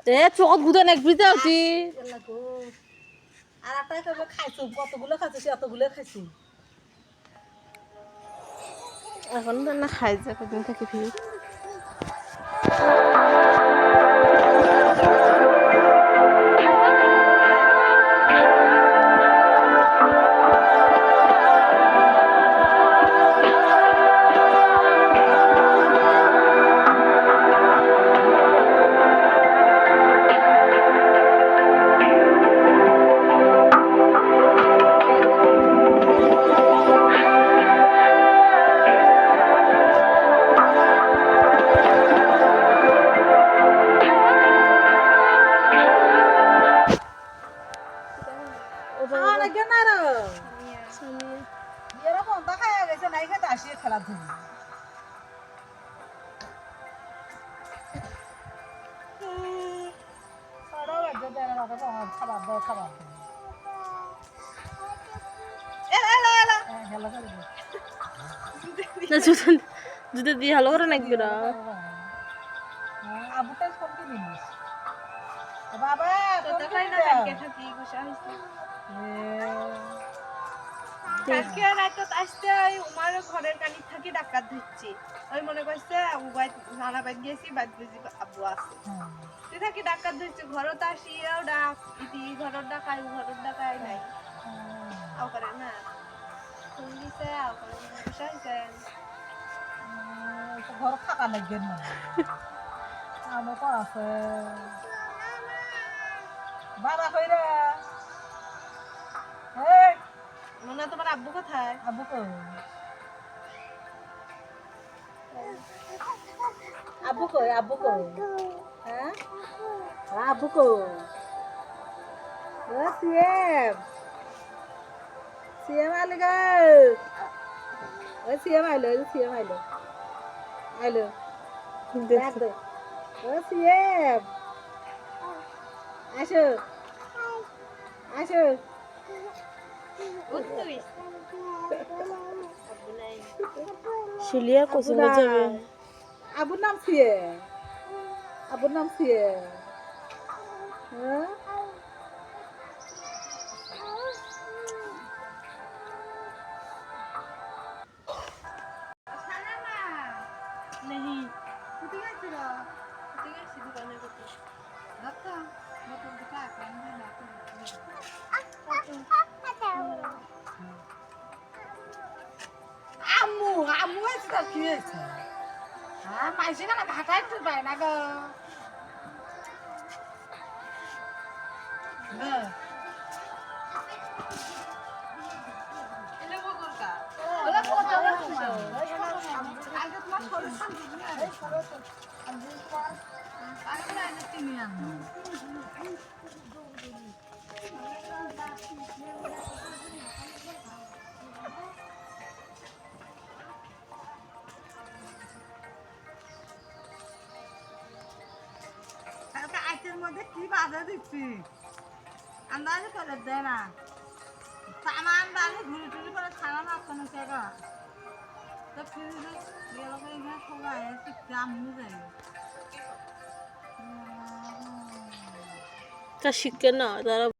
এ চোখত গুদে নেক বিতে হতি আর একটাই কবে খাইছো কতগুলো খাইছো সে অতগুলো খাইছো এখন না খাই যা কদিন থেকে ফিরি যদি দিয়ে ভালো করে নাকি না আবুটাই সব কি জিনিস বাবা তো তাই না কালকে থাকি গুছা হইছে কালকে রাতে আসতে উমার ঘরের কানি থাকি ডাকাত ধরছি ওই মনে করছে উবাই নানা বাদ গেছি বাদ বুঝি আব্বু আছে তুই থাকি ডাকাত ধরছি ঘরত আসিয়াও ডাক ইতি ঘরত ডাকাই ঘরত ডাকাই নাই আও করে না শুনলিছে আও করে গুছা হইছে ঘর থাকা লাগবে না আমার তো আছে বাবা কইরা এই মনে তোমার আব্বু কোথায় আব্বু কই আব্বু কই হ্যাঁ আব্বু কই ও সিএম আইলো গো ও সিএম আইলো দেখ দে ও সিএম আসো শিলিয়া কোচিং যাবে আবুর নাম সিএম হ্যাঁ नहीं कुछ कैसे रहा कुछ कैसे दुकान है कुछ रखा मतलब दिखा कर मैं ना আম্মু আছে তার কি হয়েছে হ্যাঁ মাইসে না ঘাটাই তো পায় না গো আইটের মধ্যে কি বাধা দিচ্ছি আন্দাজ করে দেয় না সামান বাড়ি ঘুরে টুরি করে ছাড়া না কোনো জায়গা তো ফিরে গেল এখানে সবাই শিখতে আমিও যাই তা শিখে না তারা